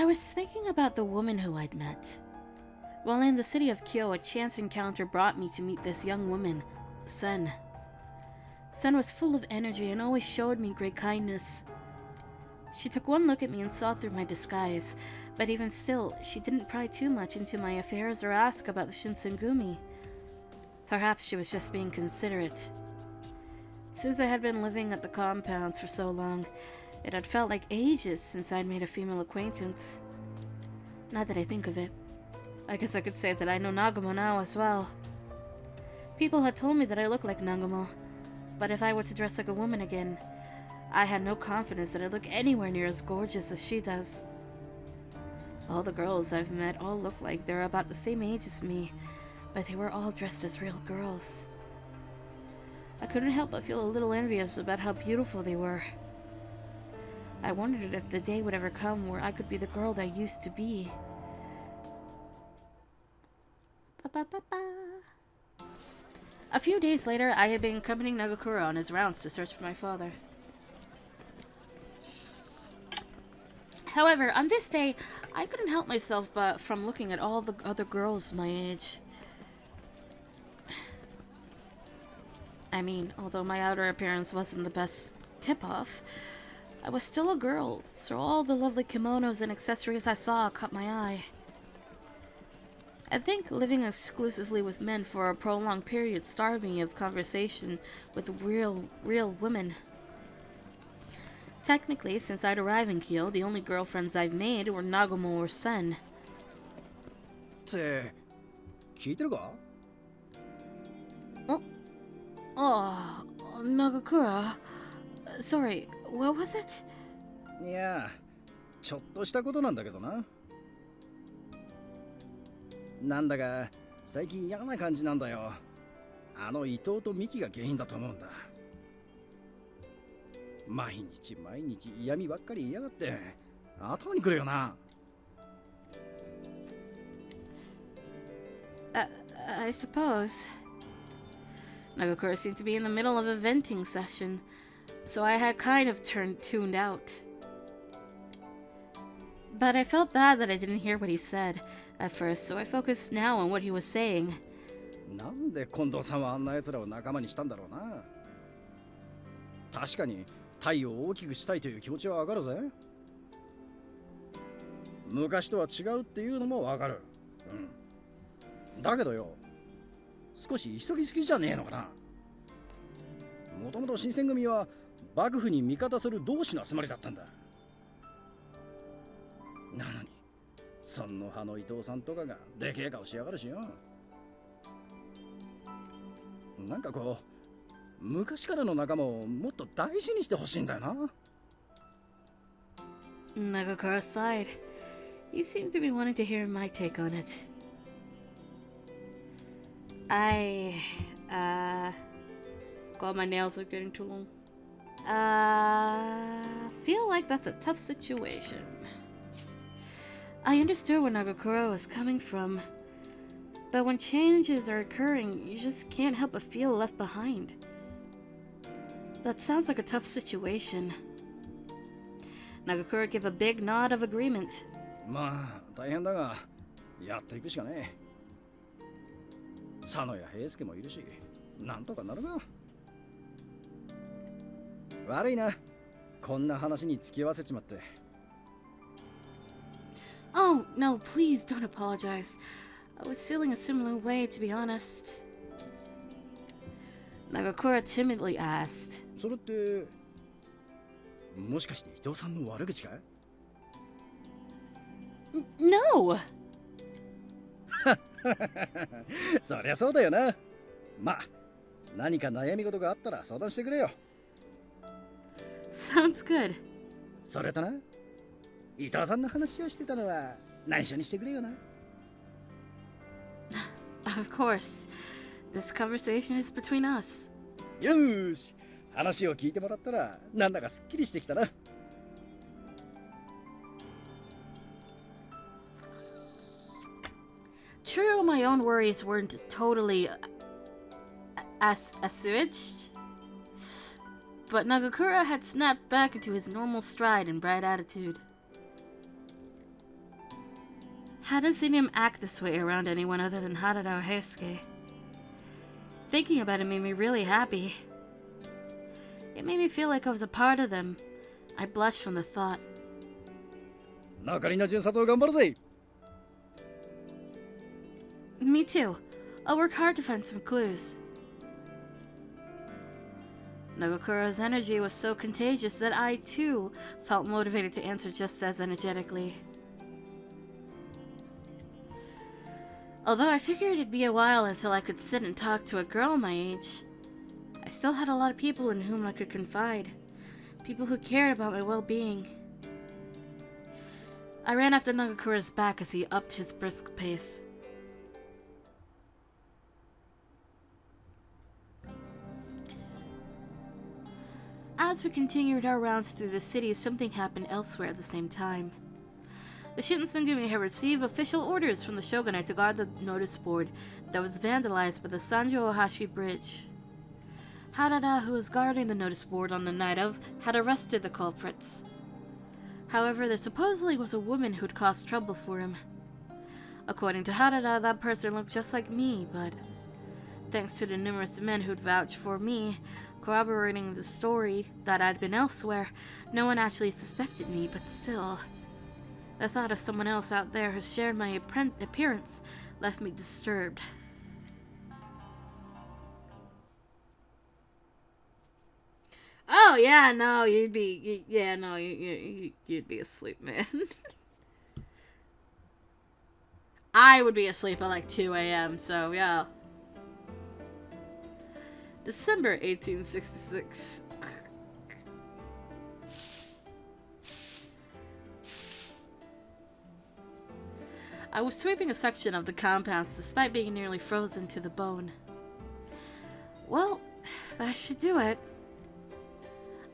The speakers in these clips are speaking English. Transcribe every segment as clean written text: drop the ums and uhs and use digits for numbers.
I was thinking about the woman who I'd met. While in the city of Kyo, a chance encounter brought me to meet this young woman, Sen. Sen was full of energy and always showed me great kindness. She took one look at me and saw through my disguise, but even still, she didn't pry too much into my affairs or ask about the Shinsengumi. Perhaps she was just being considerate. Since I had been living at the compounds for so long, it had felt like ages since I'd made a female acquaintance. Now that I think of it, I guess I could say that I know Nagumo now as well. People had told me that I looked like Nagumo, but if I were to dress like a woman again, I had no confidence that I'd look anywhere near as gorgeous as she does. All the girls I've met all look like they're about the same age as me, but they were all dressed as real girls. I couldn't help but feel a little envious about how beautiful they were. I wondered if the day would ever come where I could be the girl that I used to be. A few days later, I had been accompanying Nagakura on his rounds to search for my father. However, on this day, I couldn't help myself but from looking at all the other girls my age. I mean, although my outer appearance wasn't the best tip-off, I was still a girl, so all the lovely kimonos and accessories I saw caught my eye. I think living exclusively with men for a prolonged period starved me of conversation with real women. Technically, since I'd arrived in Kyo, the only girlfriends I've made were Nagumo or Sen. って聞いてるか? Oh, Nagakura. Sorry, what was it? いや、ちょっとしたことなんだけどな。なんだか最近嫌な感じなんだよ。あの伊藤とミキが原因だと思うんだ。毎日嫌味ばっかり言いやがって頭にくるよな。I suppose. Nagakura seemed to be in the middle of a venting session, so I had kind of tuned out. But I felt bad that I didn't hear what he said at first, so I focused now on what he was saying. なんで近藤さんはあんな奴らを仲間にしたんだろうな。確かに太陽を大きくしたいという気持ちはわかるぜ。昔とは違うっていうのもわかる。うん。だけどよ、少し急ぎすぎじゃねえのかな。もともと新選組は幕府に味方する同志の集まりだったんだ。なのに孫の葉の伊藤さんとかがでけえ顔しやがるしよ。なんかこう昔からの仲間をもっと大事にしてほしいんだよな。Nagakura sighed. He seemed to be wanting to hear my take on it. God, my nails are getting too long. Feel like that's a tough situation. I understood where Nagakura was coming from, but when changes are occurring, you just can't help but feel left behind. That sounds like a tough situation. Nagakura gave a big nod of agreement. まあ大変だがやっていくしかねえ。佐野や平介もいるしなんとかなるが。悪いな、こんな話に付き合わせちまって。Oh, no, please don't apologize. I was feeling a similar way, to be honest. Nagakura timidly asked. それってもしかして伊藤さんの悪口かNo! そりゃそうだよな。まあ何か悩み事があったら相談してくれよ。Sounds good. それとな、伊藤さんの話をしてたのは内緒にしてくれよな。Of course. This conversation is between us. よーし、話を聞いてもらったらなんだかすっきりしてきたな。True, my own worries weren't totally assuaged, but Nagakura had snapped back into his normal stride and bright attitude. Hadn't seen him act this way around anyone other than Harada or Heisuke. Thinking about it made me really happy. It made me feel like I was a part of them. I blushed from the thought. 中里の巡察を頑張るぜ。 Me too. I'll work hard to find some clues. Nagakura's energy was so contagious that I, too, felt motivated to answer just as energetically. Although I figured it'd be a while until I could sit and talk to a girl my age, I still had a lot of people in whom I could confide. People who cared about my well-being. I ran after Nagakura's back as he upped his brisk pace. As we continued our rounds through the city, something happened elsewhere at the same time. The Shinsengumi had received official orders from the shogunate to guard the notice board that was vandalized by the Sanjo Ohashi Bridge. Harada, who was guarding the notice board on the night of, had arrested the culprits. However, there supposedly was a woman who'd caused trouble for him. According to Harada, that person looked just like me, but thanks to the numerous men who'd vouched for me, corroborating the story that I'd been elsewhere, no one actually suspected me, but still, the thought of someone else out there who shared my appearance left me disturbed. Oh yeah, no, you'd be asleep, man. I would be asleep at like 2 a.m., so yeah. December 1866. I was sweeping a section of the compounds despite being nearly frozen to the bone. Well, that should do it.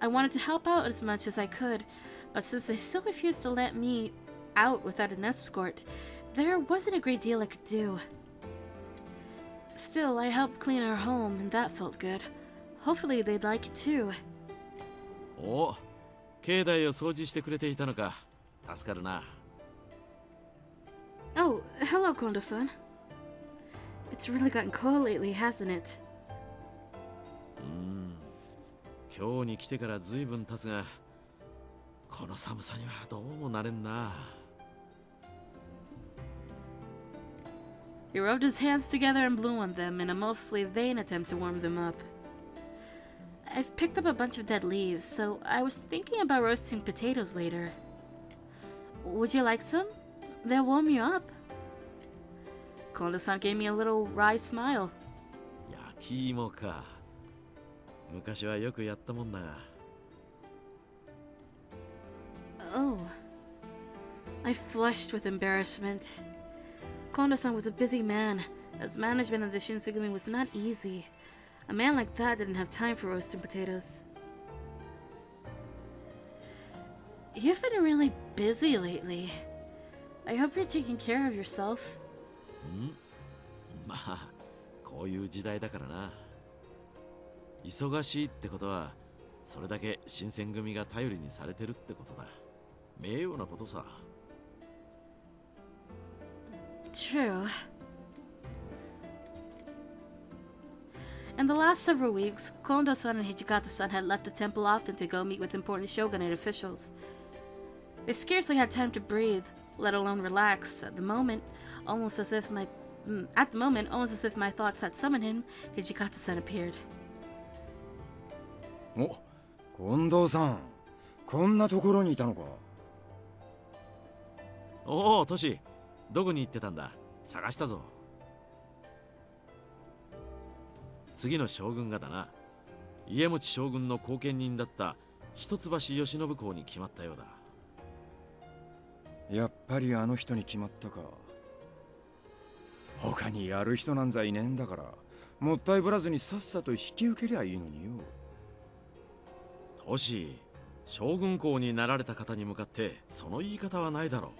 I wanted to help out as much as I could, but since they still refused to let me out without an escort, there wasn't a great deal I could do. Still, I helped clean our home, and that felt good. Hopefully they'd like it too. お、境内を掃除してくれていたのか。助かるな。Oh, hello, Kondou-san. It's really gotten cold lately, hasn't it? 今日に来てからずいぶん経つが、この寒さにはどうもなれんな。He rubbed his hands together and blew on them in a mostly vain attempt to warm them up. I've picked up a bunch of dead leaves, so I was thinking about roasting potatoes later. Would you like some? They'll warm you up. Kondou-san gave me a little wry smile. 焼き芋か。昔はよくやったもんだが。Oh. I flushed with embarrassment. Kondou-san was a busy man, as management of the Shinsengumi was not easy. A man like that didn't have time for roasting potatoes. You've been really busy lately. I hope you're taking care of yourself. まあ、こういう時代だからな。忙しいってことは、それだけ新選組が頼りにされてるってことだ。名誉なことさ。True. In the last several weeks, Kondou-san and Hijikata-san had left the temple often to go meet with important shogunate officials. They scarcely had time to breathe, let alone relax. At the moment, almost as if my thoughts had summoned him, Hijikata-san appeared. お、近藤さん、こんなところにいたのか。おお、トシ、どこに行ってたんだ。探したぞ。次の将軍がだな。家持将軍の後見人だった一橋慶喜公に決まったようだ。やっぱりあの人に決まったか。他にやる人なんざいねえんだから、もったいぶらずにさっさと引き受けりゃいいのによ。トシ、将軍公になられた方に向かってその言い方はないだろう。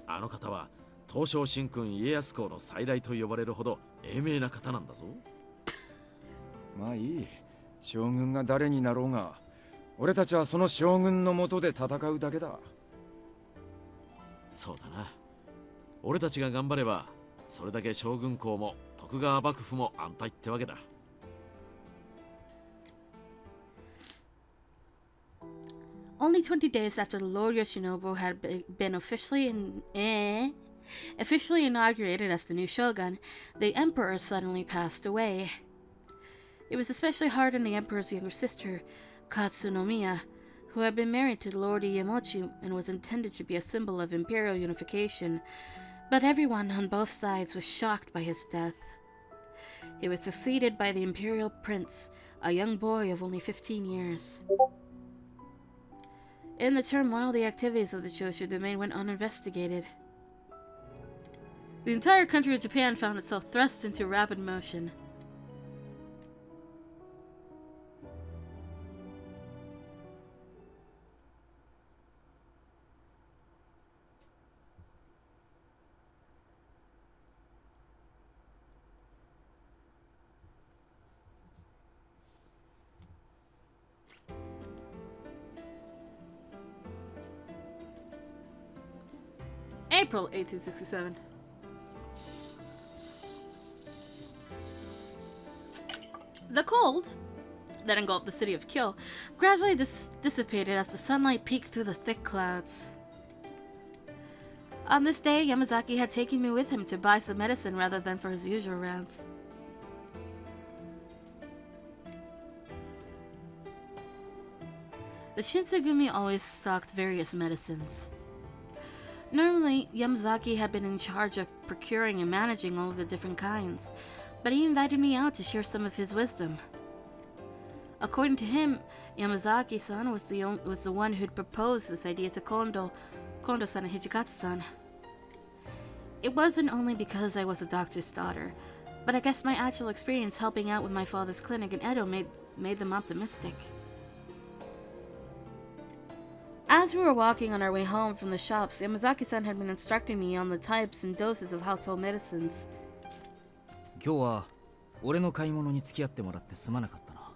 あの方は東照神君家康公の再来と呼ばれるほど英明な方なんだぞ。まあいい。将軍が誰になろうが、俺たちはその将軍の下で戦うだけだ。そうだな。俺たちが頑張ればそれだけ将軍公も徳川幕府も安泰ってわけだ。Only 20 days after the Lord Yoshinobu had been officially inaugurated as the new shogun, the emperor suddenly passed away. It was especially hard on the emperor's younger sister, Katsunomiya, who had been married to Lord Iemochi and was intended to be a symbol of imperial unification, but everyone on both sides was shocked by his death. He was succeeded by the imperial prince, a young boy of only 15 years. In the turmoil, the activities of the Choshu domain went uninvestigated. The entire country of Japan found itself thrust into rapid motion. April 1867. The cold that engulfed the city of Kyo gradually dissipated as the sunlight peeked through the thick clouds. On this day, Yamazaki had taken me with him to buy some medicine rather than for his usual rounds. The Shinsengumi always stocked various medicines. Normally, Yamazaki had been in charge of procuring and managing all of the different kinds, but he invited me out to share some of his wisdom. According to him, Yamazaki-san was the one who'd proposed this idea to Kondou-san and Hijikata-san. It wasn't only because I was a doctor's daughter, but I guess my actual experience helping out with my father's clinic in Edo made them optimistic. As we were walking on our way home from the shops, Yamazaki-san had been instructing me on the types and doses of household medicines. 今日は俺の買い物に付き合ってもらってすまなかったな。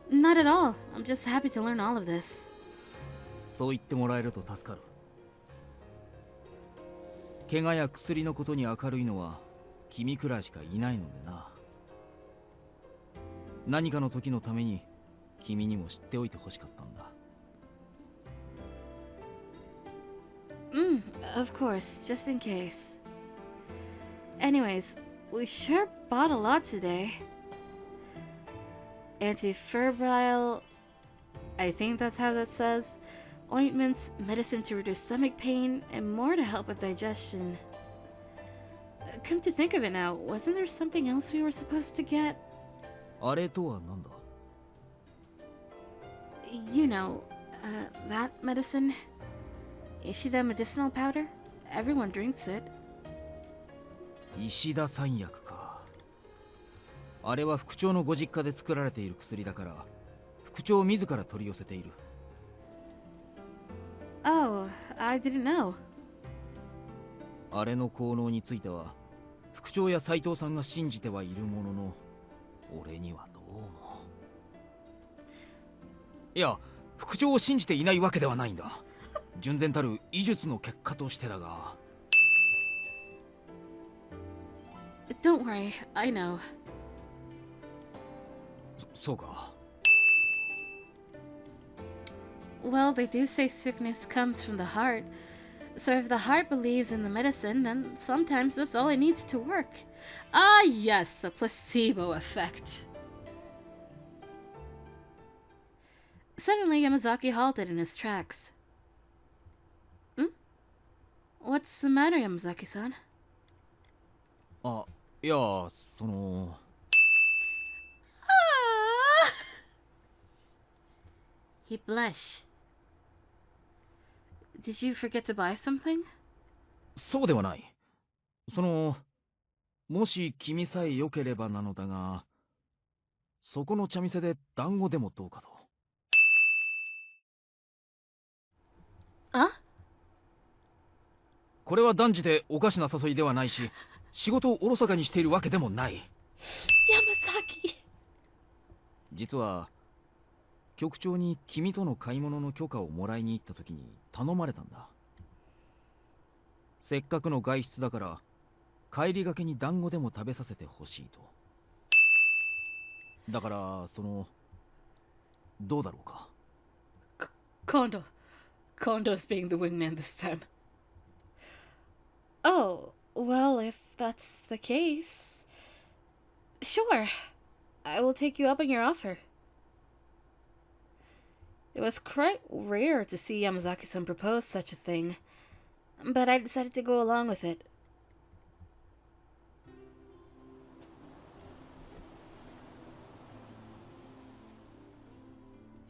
Not at all. I'm just happy to learn all of this. そう言ってもらえると助かる。怪我や薬のことに明るいのは君くらいしかいないのでな。何かの時のために君にも知っておいてほしかったんだ。Of course, just in case. Anyways, we sure bought a lot today. Antifebrile, I think that's how that says, ointments, medicine to reduce stomach pain, and more to help with digestion. Come to think of it now, wasn't there something else we were supposed to get? あれとは何だ? You know, that medicine. Ishida medicinal powder? Everyone drinks it. 石田三薬か。あれは副長のご実家で作られている薬だから副長自ら取り寄せている。Oh, I didn't know. あれの効能については副長や斉藤さんが信じてはいるものの俺にはどうも。いや、副長を信じていないわけではないんだ。純然たる医術の結果としてだが。Don't worry, I know. そうか。Well, they do say sickness comes from the heart. So if the heart believes in the medicine, then sometimes that's all it needs to work. Ah, yes, the placebo effect. Suddenly, Yamazaki halted in his tracks. What's the matter, Yamazaki-san? あ、いや、その。He blushed. Did you forget to buy something? そうではない。その、もし君さえ良ければなのだが、そこの茶店で団子でもどうかと。あ？これは断じておかしな誘いではないし、仕事をおろそかにしているわけでもない。Yamazaki! 実は、局長に君との買い物の許可をもらいに行った時に頼まれたんだ。せっかくの外出だから帰りがけに団子でも食べさせてほしいと。だからどうだろうか。Kondo's being the wingman this time. Oh, well, if that's the case, sure, I will take you up on your offer. It was quite rare to see Yamazaki-san propose such a thing, but I decided to go along with it.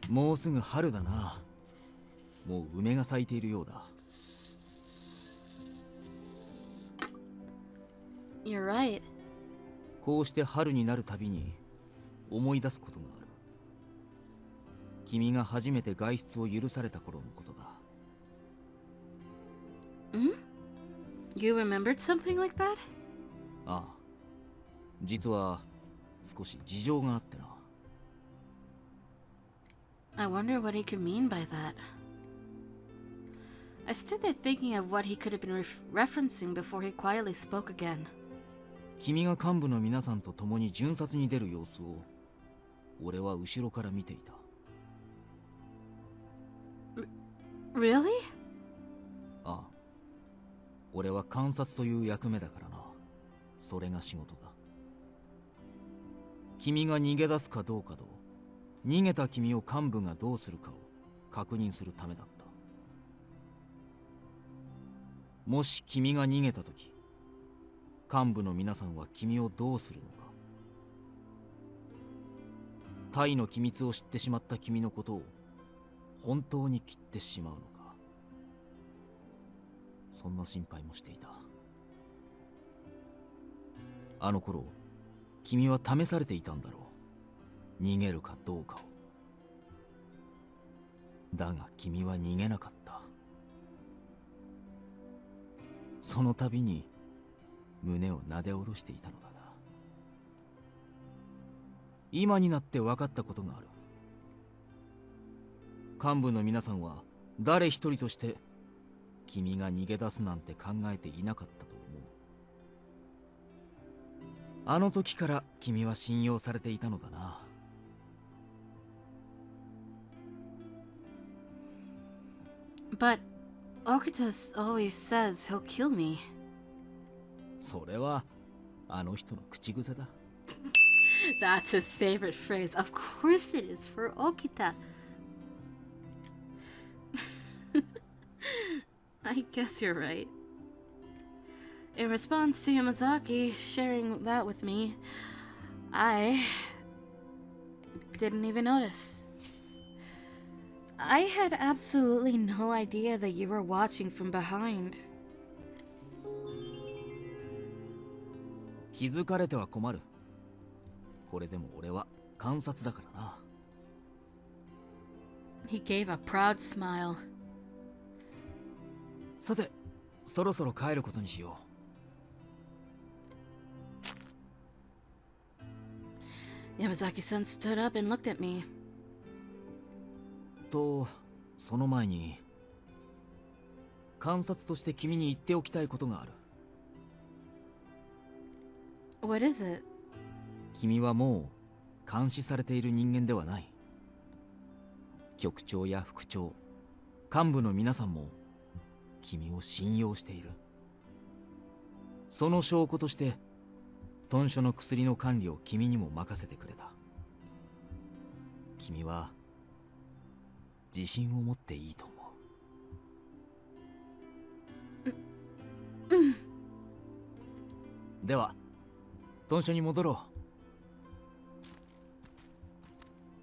もうすぐ春だな。もう梅が咲いているようだ。You're right. こうして春になるたびに思い出すことがある。君が初めて外出を許された頃のことだ。You remembered something like that? ああ、実は少し事情があってな。I wonder what he could mean by that. I stood there thinking of what he could have been referencing before he quietly spoke again. 君が幹部の皆さんと共に巡察に出る様子を俺は後ろから見ていた。Really? ああ、俺は監察という役目だからな。それが仕事だ。君が逃げ出すかどうかと逃げた君を幹部がどうするかを確認するためだった。もし君が逃げたとき、幹部の皆さんは君をどうするのか。タイの機密を知ってしまった君のことを本当に切ってしまうのか。そんな心配もしていた。あの頃、君は試されていたんだろう。逃げるかどうかを。だが君は逃げなかった。その度に胸をなで下ろしていたのだが、今になって分かったことがある。幹部の皆さんは誰一人として君が逃げ出すなんて考えていなかったと思う。あの時から君は信用されていたのだな。But Okita always says he'll kill me. それはあの人の口癖だ。That's his favorite phrase. Of course it is for Okita. I guess you're right. In response to Yamazaki sharing that with me, I didn't even notice. I had absolutely no idea that you were watching from behind. 気づかれては困る。これでも俺は観察だからな。He gave a proud smile. さて、そろそろ帰ることにしよう。Yamazaki-san stood up and looked at me. と、その前に観察として君に言っておきたいことがある。What is it? 君はもう監視されている人間ではない。局長や副長、幹部の皆さんも君を信用している。その証拠として豚書の薬の管理を君にも任せてくれた。君は自信を持っていいと思う。では豚書に戻ろ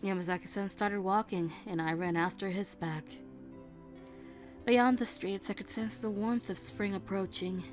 う。Yamazaki-san started walking, and I ran after his back. Beyond the streets, I could sense the warmth of spring approaching.